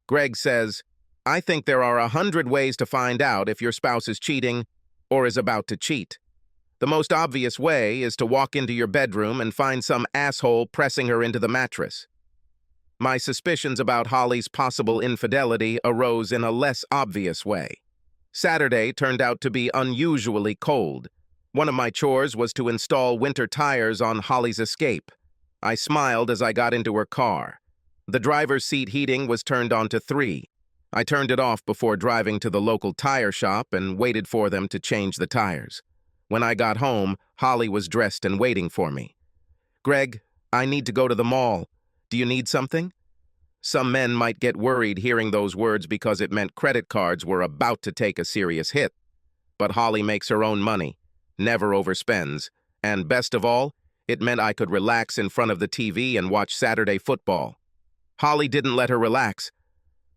Greg says, I think there are 100 ways to find out if your spouse is cheating or is about to cheat. The most obvious way is to walk into your bedroom and find some asshole pressing her into the mattress. My suspicions about Holly's possible infidelity arose in a less obvious way. Saturday turned out to be unusually cold. One of my chores was to install winter tires on Holly's Escape. I smiled as I got into her car. The driver's seat heating was turned on to 3. I turned it off before driving to the local tire shop and waited for them to change the tires. When I got home, Holly was dressed and waiting for me. Greg, I need to go to the mall. Do you need something? Some men might get worried hearing those words because it meant credit cards were about to take a serious hit. But Holly makes her own money, never overspends, and best of all, it meant I could relax in front of the TV and watch Saturday football. Holly didn't let her relax.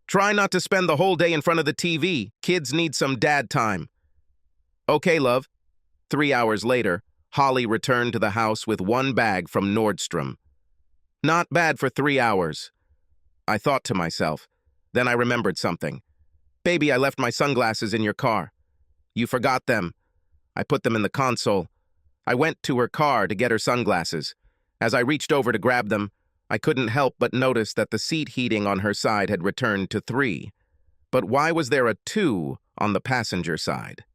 Try not to spend the whole day in front of the TV. Kids need some dad time. Okay, love. 3 hours later, Holly returned to the house with one bag from Nordstrom. Not bad for 3 hours. I thought to myself. Then I remembered something. Baby, I left my sunglasses in your car. You forgot them. I put them in the console. I went to her car to get her sunglasses. As I reached over to grab them, I couldn't help but notice that the seat heating on her side had returned to 3. But why was there a 2 on the passenger side?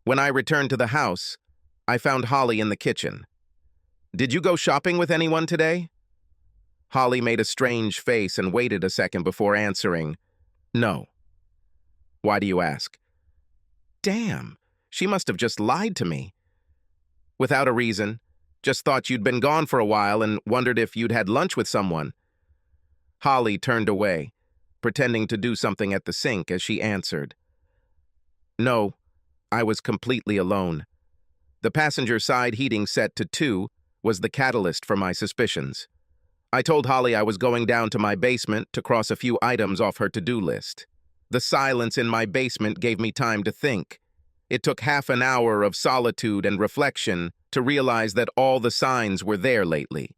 When I returned to the house, I found Holly in the kitchen. Did you go shopping with anyone today? Holly made a strange face and waited a second before answering, No. Why do you ask? Damn, she must have just lied to me. Without a reason, just thought you'd been gone for a while and wondered if you'd had lunch with someone. Holly turned away, pretending to do something at the sink as she answered. No, I was completely alone. The passenger side heating set to 2 was the catalyst for my suspicions. I told Holly I was going down to my basement to cross a few items off her to-do list. The silence in my basement gave me time to think. It took half an hour of solitude and reflection to realize that all the signs were there lately.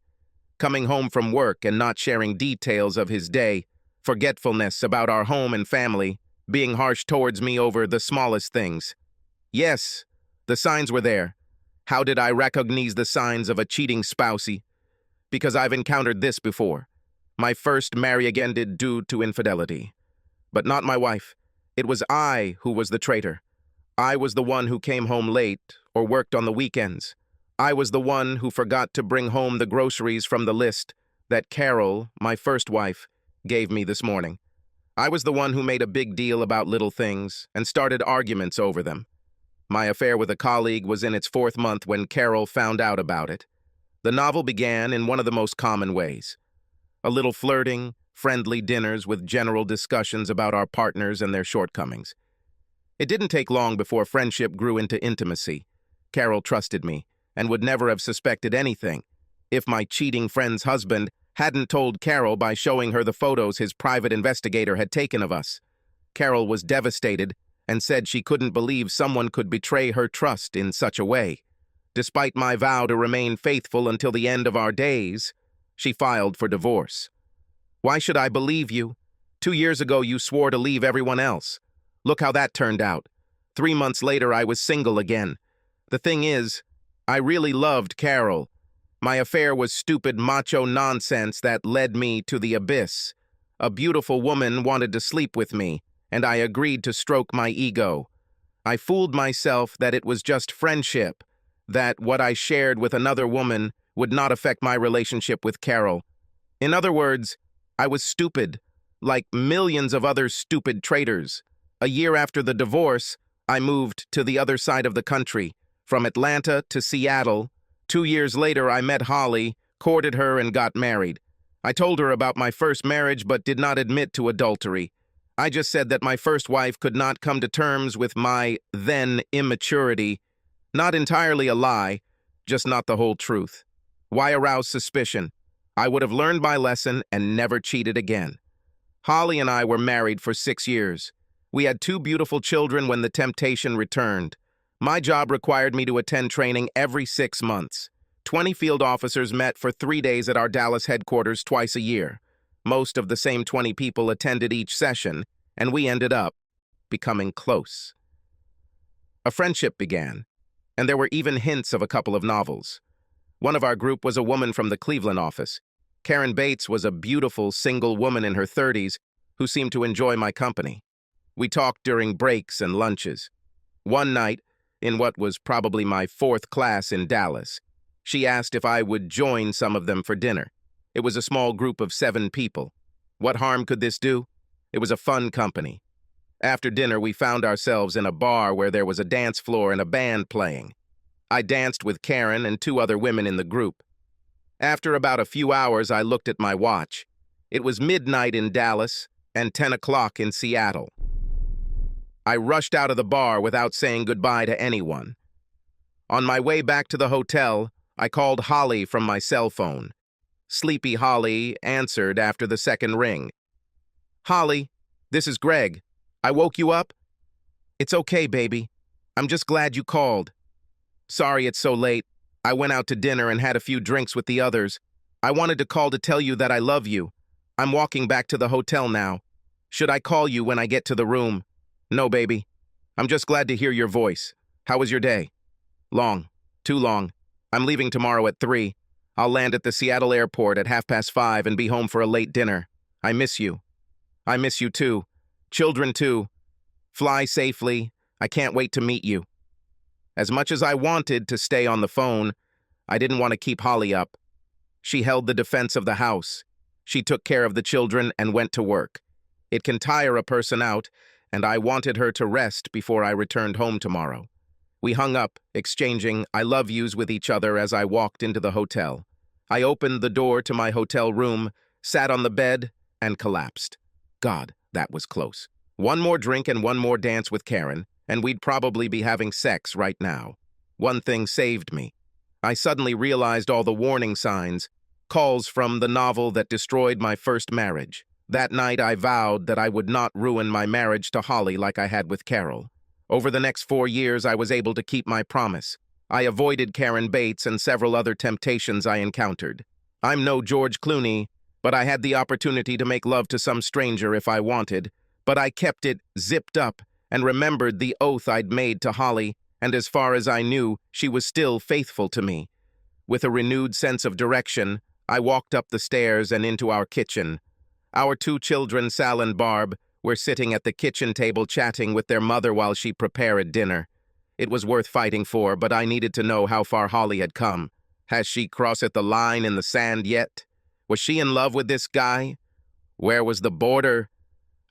Coming home from work and not sharing details of his day, forgetfulness about our home and family, being harsh towards me over the smallest things. Yes, the signs were there. How did I recognize the signs of a cheating spousey? Because I've encountered this before. My first marry again did due to infidelity. But not my wife. It was I who was the traitor. I was the one who came home late or worked on the weekends. I was the one who forgot to bring home the groceries from the list that Carol, my first wife, gave me this morning. I was the one who made a big deal about little things and started arguments over them. My affair with a colleague was in its 4th month when Carol found out about it. The novel began in one of the most common ways. A little flirting, friendly dinners with general discussions about our partners and their shortcomings. It didn't take long before friendship grew into intimacy. Carol trusted me and would never have suspected anything if my cheating friend's husband hadn't told Carol by showing her the photos his private investigator had taken of us. Carol was devastated and said she couldn't believe someone could betray her trust in such a way. Despite my vow to remain faithful until the end of our days, she filed for divorce. Why should I believe you? 2 years ago you swore to leave everyone else. Look how that turned out. 3 months later I was single again. The thing is, I really loved Carol. My affair was stupid macho nonsense that led me to the abyss. A beautiful woman wanted to sleep with me, and I agreed to stroke my ego. I fooled myself that it was just friendship, that what I shared with another woman would not affect my relationship with Carol. In other words, I was stupid, like millions of other stupid traitors. A year after the divorce, I moved to the other side of the country, from Atlanta to Seattle. 2 years later, I met Holly, courted her, and got married. I told her about my first marriage but did not admit to adultery. I just said that my first wife could not come to terms with my then immaturity. Not entirely a lie, just not the whole truth. Why arouse suspicion? I would have learned my lesson and never cheated again. Holly and I were married for 6 years. We had 2 beautiful children when the temptation returned. My job required me to attend training every 6 months. 20 field officers met for 3 days at our Dallas headquarters twice a year. Most of the same 20 people attended each session, and we ended up becoming close. A friendship began, and there were even hints of a couple of novels. One of our group was a woman from the Cleveland office. Karen Bates was a beautiful single woman in her 30s who seemed to enjoy my company. We talked during breaks and lunches. One night, in what was probably my 4th class in Dallas, she asked if I would join some of them for dinner. It was a small group of 7 people. What harm could this do? It was a fun company. After dinner, we found ourselves in a bar where there was a dance floor and a band playing. I danced with Karen and 2 other women in the group. After about a few hours, I looked at my watch. It was midnight in Dallas and 10 o'clock in Seattle. I rushed out of the bar without saying goodbye to anyone. On my way back to the hotel, I called Holly from my cell phone. Sleepy Holly answered after the second ring. "Holly, this is Greg. I woke you up?" "It's okay, baby. I'm just glad you called." "Sorry it's so late. I went out to dinner and had a few drinks with the others. I wanted to call to tell you that I love you. I'm walking back to the hotel now. Should I call you when I get to the room?" "No, baby. I'm just glad to hear your voice. How was your day?" "Long. Too long. I'm leaving tomorrow at 3. I'll land at the Seattle airport at 5:30 and be home for a late dinner. I miss you." "I miss you too. Children too. Fly safely. I can't wait to meet you." As much as I wanted to stay on the phone, I didn't want to keep Holly up. She held the defense of the house. She took care of the children and went to work. It can tire a person out, and I wanted her to rest before I returned home tomorrow. We hung up, exchanging I love yous with each other as I walked into the hotel. I opened the door to my hotel room, sat on the bed, and collapsed. God, that was close. One more drink and one more dance with Karen, and we'd probably be having sex right now. One thing saved me. I suddenly realized all the warning signs, calls from the novel that destroyed my first marriage. That night I vowed that I would not ruin my marriage to Holly like I had with Carol. Over the next 4 years, I was able to keep my promise. I avoided Karen Bates and several other temptations I encountered. I'm no George Clooney, but I had the opportunity to make love to some stranger if I wanted, but I kept it zipped up and remembered the oath I'd made to Holly, and as far as I knew, she was still faithful to me. With a renewed sense of direction, I walked up the stairs and into our kitchen. Our 2 children, Sal and Barb, were sitting at the kitchen table chatting with their mother while she prepared dinner. It was worth fighting for, but I needed to know how far Holly had come. Has she crossed the line in the sand yet? Was she in love with this guy? Where was the border?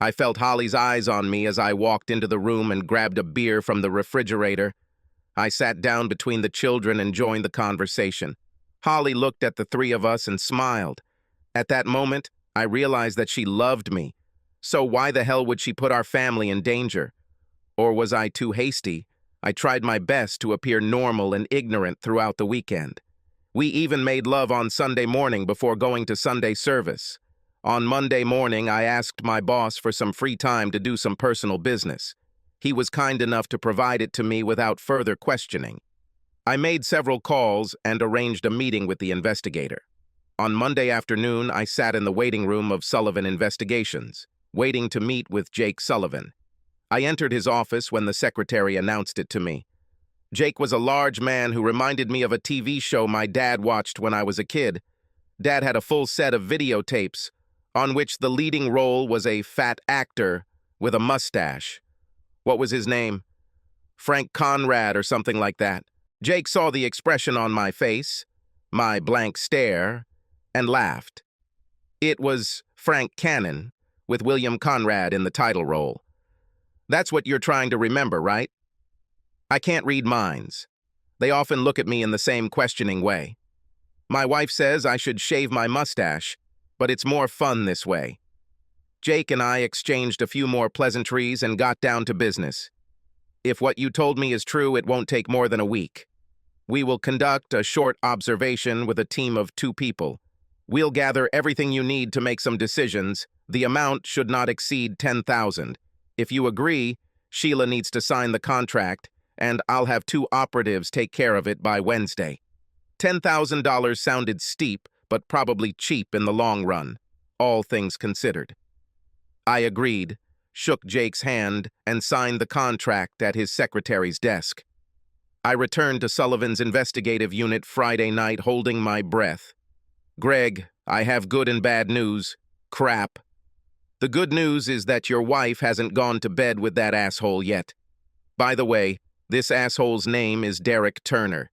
I felt Holly's eyes on me as I walked into the room and grabbed a beer from the refrigerator. I sat down between the children and joined the conversation. Holly looked at the 3 of us and smiled. At that moment, I realized that she loved me. So why the hell would she put our family in danger? Or was I too hasty? I tried my best to appear normal and ignorant throughout the weekend. We even made love on Sunday morning before going to Sunday service. On Monday morning, I asked my boss for some free time to do some personal business. He was kind enough to provide it to me without further questioning. I made several calls and arranged a meeting with the investigator. On Monday afternoon, I sat in the waiting room of Sullivan Investigations, waiting to meet with Jake Sullivan. I entered his office when the secretary announced it to me. Jake was a large man who reminded me of a TV show my dad watched when I was a kid. Dad had a full set of videotapes, on which the leading role was a fat actor with a mustache. What was his name? Frank Conrad or something like that. Jake saw the expression on my face, my blank stare, and laughed. It was Frank Cannon, with William Conrad in the title role. That's what you're trying to remember, right? I can't read minds. They often look at me in the same questioning way. My wife says I should shave my mustache, but it's more fun this way. Jake and I exchanged a few more pleasantries and got down to business. If what you told me is true, it won't take more than a week. We will conduct a short observation with a team of 2 people. We'll gather everything you need to make some decisions. The amount should not exceed $10,000. If you agree, Sheila needs to sign the contract, and I'll have 2 operatives take care of it by Wednesday. $10,000 sounded steep, but probably cheap in the long run. all things considered. I agreed, shook Jake's hand, and signed the contract at his secretary's desk. I returned to Sullivan's investigative unit Friday night holding my breath. Greg, I have good and bad news. Crap. The good news is that your wife hasn't gone to bed with that asshole yet. By the way, this asshole's name is Derek Turner.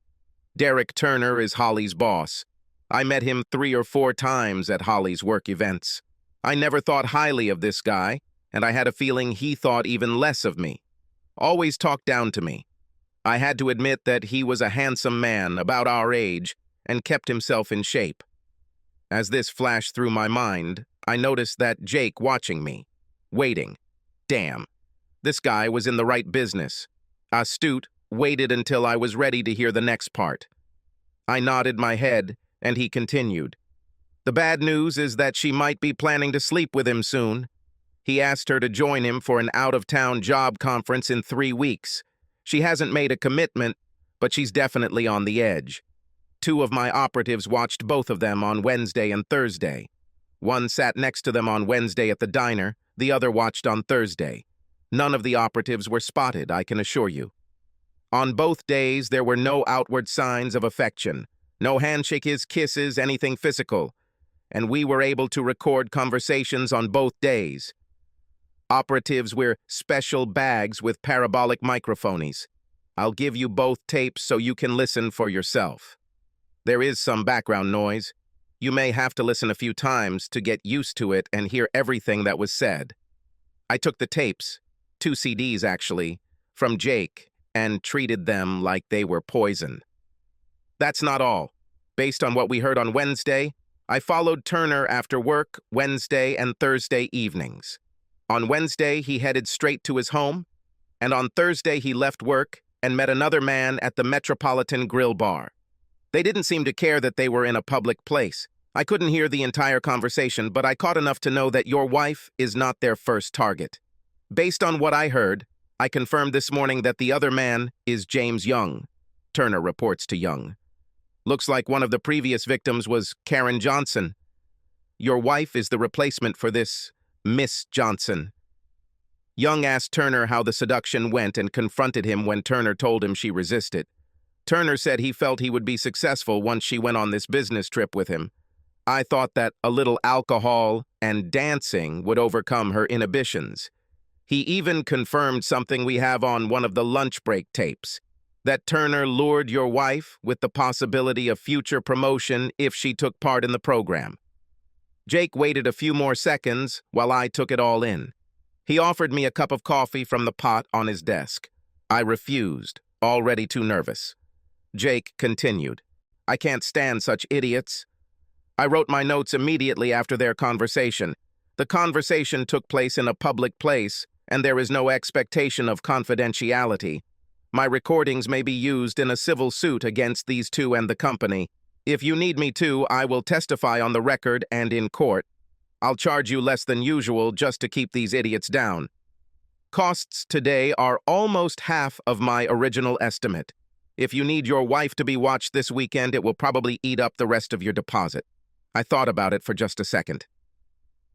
Derek Turner is Holly's boss. I met him 3 or 4 times at Holly's work events. I never thought highly of this guy, and I had a feeling he thought even less of me. Always talked down to me. I had to admit that he was a handsome man, about our age, and kept himself in shape. As this flashed through my mind, I noticed that Jake watching me, waiting. Damn, this guy was in the right business. Astute, waited until I was ready to hear the next part. I nodded my head, and he continued. The bad news is that she might be planning to sleep with him soon. He asked her to join him for an out-of-town job conference in 3 weeks. She hasn't made a commitment, but she's definitely on the edge. 2 of my operatives watched both of them on Wednesday and Thursday. One sat next to them on Wednesday at the diner, the other watched on Thursday. None of the operatives were spotted, I can assure you. On both days, there were no outward signs of affection, no handshakes, kisses, anything physical, and we were able to record conversations on both days. Operatives wear special bags with parabolic microphones. I'll give you both tapes so you can listen for yourself. There is some background noise. You may have to listen a few times to get used to it and hear everything that was said. I took the tapes, 2 CDs actually, from Jake and treated them like they were poison. That's not all. Based on what we heard on Wednesday, I followed Turner after work Wednesday and Thursday evenings. On Wednesday, he headed straight to his home, and on Thursday he left work and met another man at the Metropolitan Grill Bar. They didn't seem to care that they were in a public place. I couldn't hear the entire conversation, but I caught enough to know that your wife is not their first target. Based on what I heard, I confirmed this morning that the other man is James Young. Turner reports to Young. Looks like one of the previous victims was Karen Johnson. Your wife is the replacement for this Miss Johnson. Young asked Turner how the seduction went and confronted him when Turner told him she resisted. Turner said he felt he would be successful once she went on this business trip with him. I thought that a little alcohol and dancing would overcome her inhibitions. He even confirmed something we have on one of the lunch break tapes, that Turner lured your wife with the possibility of future promotion if she took part in the program. Jake waited a few more seconds while I took it all in. He offered me a cup of coffee from the pot on his desk. I refused, already too nervous. Jake continued. I can't stand such idiots. I wrote my notes immediately after their conversation. The conversation took place in a public place, and there is no expectation of confidentiality. My recordings may be used in a civil suit against these 2 and the company. If you need me to, I will testify on the record and in court. I'll charge you less than usual just to keep these idiots down. Costs today are almost half of my original estimate. If you need your wife to be watched this weekend, it will probably eat up the rest of your deposit. I thought about it for just a second.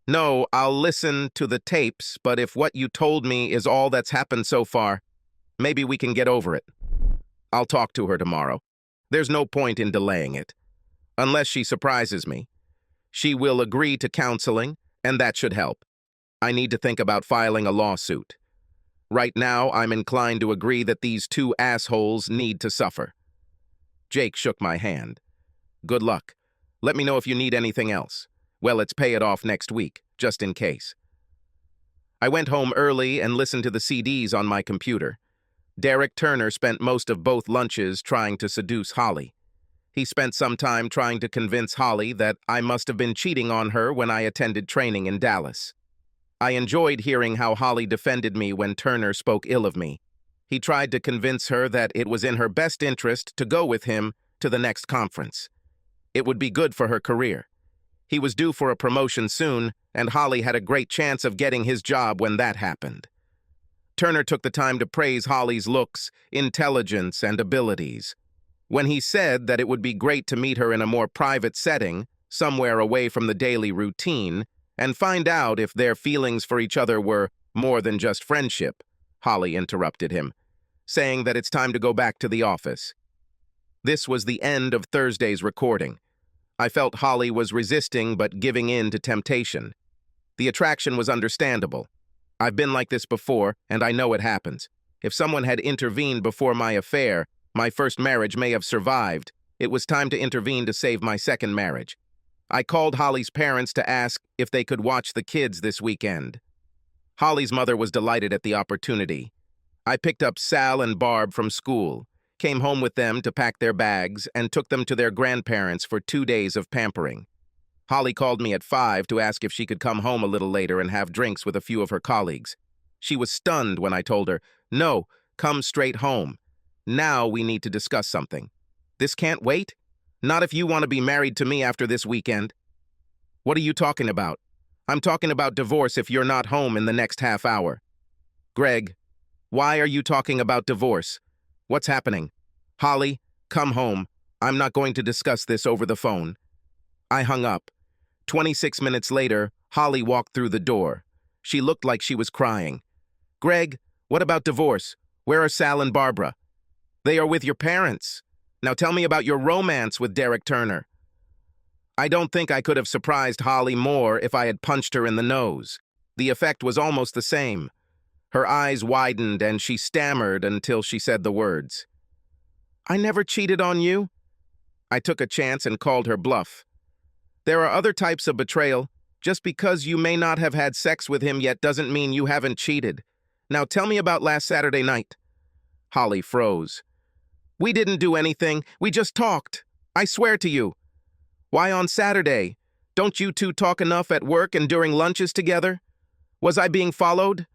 No, I'll listen to the tapes, but if what you told me is all that's happened so far, maybe we can get over it. I'll talk to her tomorrow. There's no point in delaying it. Unless she surprises me. She will agree to counseling, and that should help. I need to think about filing a lawsuit. Right now, I'm inclined to agree that these 2 assholes need to suffer. Jake shook my hand. Good luck. Let me know if you need anything else. Well, let's pay it off next week, just in case. I went home early and listened to the CDs on my computer. Derek Turner spent most of both lunches trying to seduce Holly. He spent some time trying to convince Holly that I must have been cheating on her when I attended training in Dallas. I enjoyed hearing how Holly defended me when Turner spoke ill of me. He tried to convince her that it was in her best interest to go with him to the next conference. It would be good for her career. He was due for a promotion soon, and Holly had a great chance of getting his job when that happened. Turner took the time to praise Holly's looks, intelligence, and abilities. When he said that it would be great to meet her in a more private setting, somewhere away from the daily routine, and find out if their feelings for each other were more than just friendship, Holly interrupted him, saying that it's time to go back to the office. This was the end of Thursday's recording. I felt Holly was resisting but giving in to temptation. The attraction was understandable. I've been like this before, and I know it happens. If someone had intervened before my affair, my first marriage may have survived. It was time to intervene to save my second marriage. I called Holly's parents to ask if they could watch the kids this weekend. Holly's mother was delighted at the opportunity. I picked up Sal and Barb from school, came home with them to pack their bags, and took them to their grandparents for 2 days of pampering. Holly called me at 5 to ask if she could come home a little later and have drinks with a few of her colleagues. She was stunned when I told her, "No, come straight home. Now we need to discuss something. This can't wait? Not if you want to be married to me after this weekend." "What are you talking about?" "I'm talking about divorce if you're not home in the next half hour." "Greg, why are you talking about divorce? What's happening?" "Holly, come home. I'm not going to discuss this over the phone." I hung up. 26 minutes later, Holly walked through the door. She looked like she was crying. "Greg, what about divorce? Where are Sal and Barbara?" "They are with your parents. Now tell me about your romance with Derek Turner." I don't think I could have surprised Holly more if I had punched her in the nose. The effect was almost the same. Her eyes widened and she stammered until she said the words. "I never cheated on you." I took a chance and called her bluff. "There are other types of betrayal. Just because you may not have had sex with him yet doesn't mean you haven't cheated. Now tell me about last Saturday night." Holly froze. "We didn't do anything. We just talked. I swear to you." "Why on Saturday? Don't you two talk enough at work and during lunches together? Was I being followed?"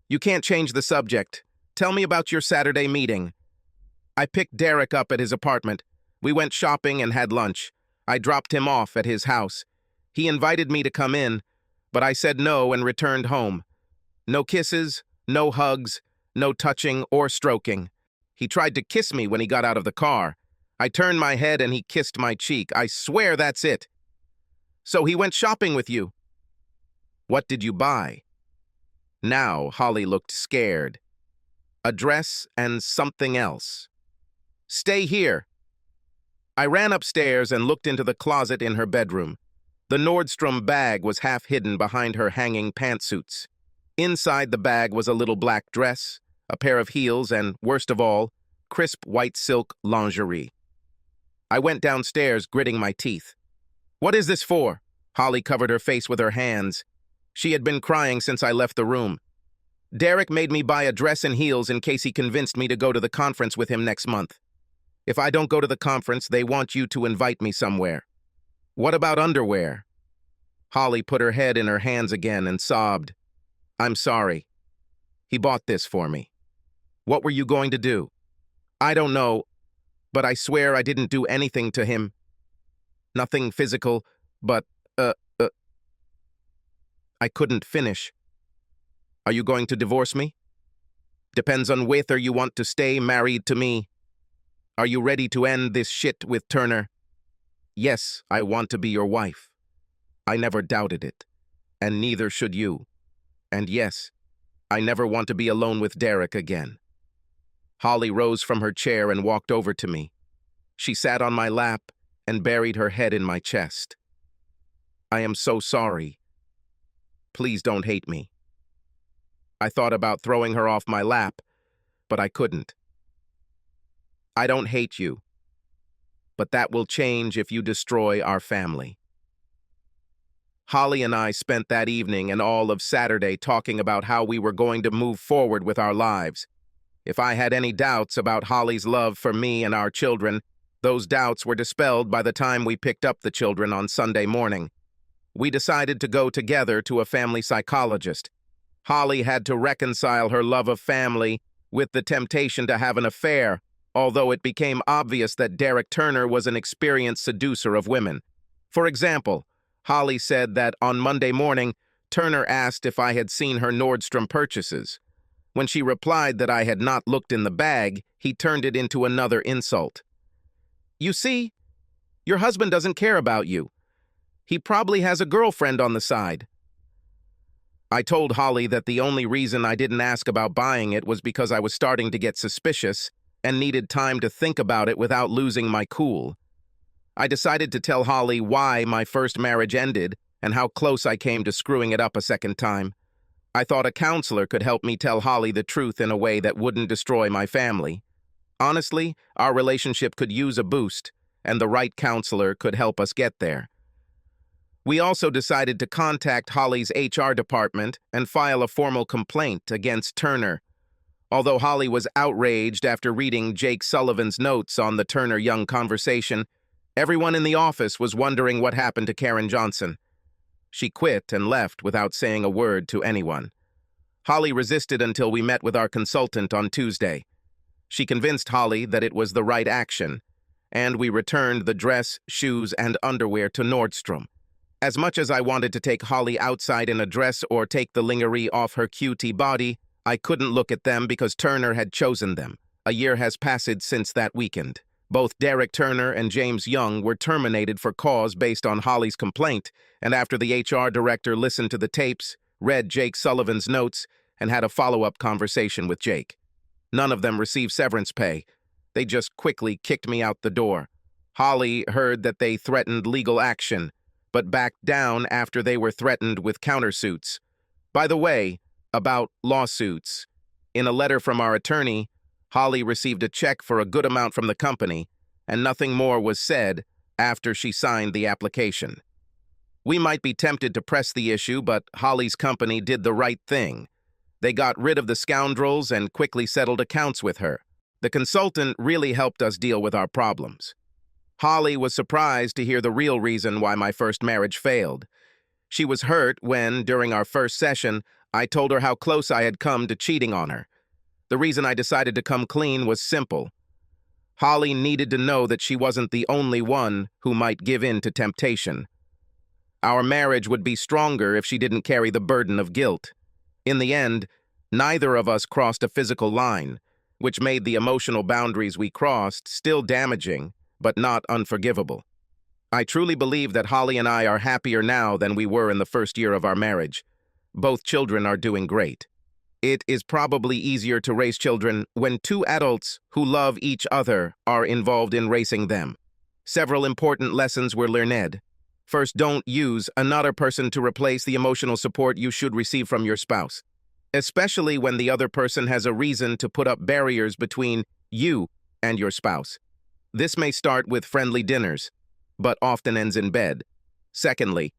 "You can't change the subject. Tell me about your Saturday meeting." "I picked Derek up at his apartment. We went shopping and had lunch. I dropped him off at his house. He invited me to come in, but I said no and returned home. No kisses, no hugs, no touching or stroking. He tried to kiss me when he got out of the car. I turned my head and he kissed my cheek. I swear that's it." "So he went shopping with you?" "What did you buy?" Now Holly looked scared. "A dress and something else." "Stay here." I ran upstairs and looked into the closet in her bedroom. The Nordstrom bag was half hidden behind her hanging pantsuits. Inside the bag was a little black dress, a pair of heels, and, worst of all, crisp white silk lingerie. I went downstairs, gritting my teeth. "What is this for?" Holly covered her face with her hands. She had been crying since I left the room. "Derek made me buy a dress and heels in case he convinced me to go to the conference with him next month. If I don't go to the conference, they want you to invite me somewhere." "What about underwear?" Holly put her head in her hands again and sobbed. "I'm sorry. He bought this for me." "What were you going to do?" "I don't know, but I swear I didn't do anything to him. Nothing physical, but, I couldn't finish." "Are you going to divorce me?" "Depends on whether you want to stay married to me. Are you ready to end this shit with Turner?" "Yes, I want to be your wife." I never doubted it, and neither should you. And yes, I never want to be alone with Derek again. Holly rose from her chair and walked over to me. She sat on my lap and buried her head in my chest. "I am so sorry. Please don't hate me." I thought about throwing her off my lap, but I couldn't. "I don't hate you, but that will change if you destroy our family." Holly and I spent that evening and all of Saturday talking about how we were going to move forward with our lives. If I had any doubts about Holly's love for me and our children, those doubts were dispelled by the time we picked up the children on Sunday morning. We decided to go together to a family psychologist. Holly had to reconcile her love of family with the temptation to have an affair, although it became obvious that Derek Turner was an experienced seducer of women. For example, Holly said that on Monday morning, Turner asked if I had seen her Nordstrom purchases. When she replied that I had not looked in the bag, he turned it into another insult. "You see, your husband doesn't care about you. He probably has a girlfriend on the side." I told Holly that the only reason I didn't ask about buying it was because I was starting to get suspicious and needed time to think about it without losing my cool. I decided to tell Holly why my first marriage ended and how close I came to screwing it up a second time. I thought a counselor could help me tell Holly the truth in a way that wouldn't destroy my family. Honestly, our relationship could use a boost, and the right counselor could help us get there. We also decided to contact Holly's HR department and file a formal complaint against Turner. Although Holly was outraged after reading Jake Sullivan's notes on the Turner-Young conversation, everyone in the office was wondering what happened to Karen Johnson. She quit and left without saying a word to anyone. Holly resisted until we met with our consultant on Tuesday. She convinced Holly that it was the right action, and we returned the dress, shoes, and underwear to Nordstrom. As much as I wanted to take Holly outside in a dress or take the lingerie off her cutie body, I couldn't look at them because Turner had chosen them. A year has passed since that weekend. Both Derek Turner and James Young were terminated for cause based on Holly's complaint, and after the HR director listened to the tapes, read Jake Sullivan's notes, and had a follow-up conversation with Jake. None of them received severance pay. They just quickly kicked me out the door. Holly heard that they threatened legal action, but backed down after they were threatened with countersuits. By the way, about lawsuits. In a letter from our attorney, Holly received a check for a good amount from the company, and nothing more was said after she signed the application. We might be tempted to press the issue, but Holly's company did the right thing. They got rid of the scoundrels and quickly settled accounts with her. The consultant really helped us deal with our problems. Holly was surprised to hear the real reason why my first marriage failed. She was hurt when, during our first session, I told her how close I had come to cheating on her. The reason I decided to come clean was simple. Holly needed to know that she wasn't the only one who might give in to temptation. Our marriage would be stronger if she didn't carry the burden of guilt. In the end, neither of us crossed a physical line, which made the emotional boundaries we crossed still damaging, but not unforgivable. I truly believe that Holly and I are happier now than we were in the first year of our marriage. Both children are doing great. It is probably easier to raise children when two adults who love each other are involved in raising them. Several important lessons were learned. First, don't use another person to replace the emotional support you should receive from your spouse, especially when the other person has a reason to put up barriers between you and your spouse. This may start with friendly dinners, but often ends in bed. Secondly,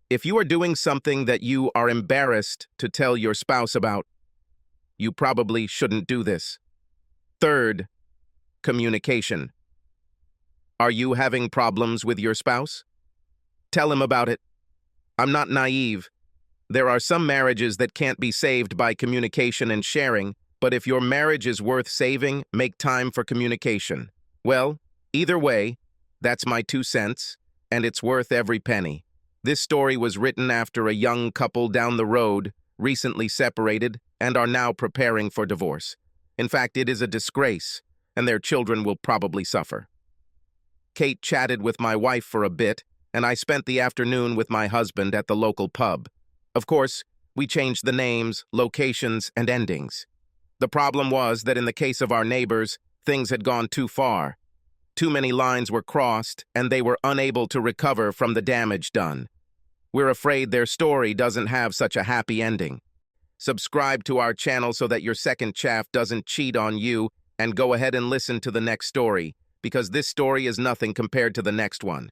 if you are doing something that you are embarrassed to tell your spouse about, you probably shouldn't do this. Third, communication. Are you having problems with your spouse? Tell him about it. I'm not naive. There are some marriages that can't be saved by communication and sharing, but if your marriage is worth saving, make time for communication. Well, either way, that's my 2 cents, and it's worth every penny. This story was written after a young couple down the road recently separated and are now preparing for divorce. In fact, it is a disgrace, and their children will probably suffer. Kate chatted with my wife for a bit, and I spent the afternoon with my husband at the local pub. Of course, we changed the names, locations, and endings. The problem was that in the case of our neighbors, things had gone too far. Too many lines were crossed, and they were unable to recover from the damage done. We're afraid their story doesn't have such a happy ending. Subscribe to our channel so that your second chaff doesn't cheat on you, and go ahead and listen to the next story, because this story is nothing compared to the next one.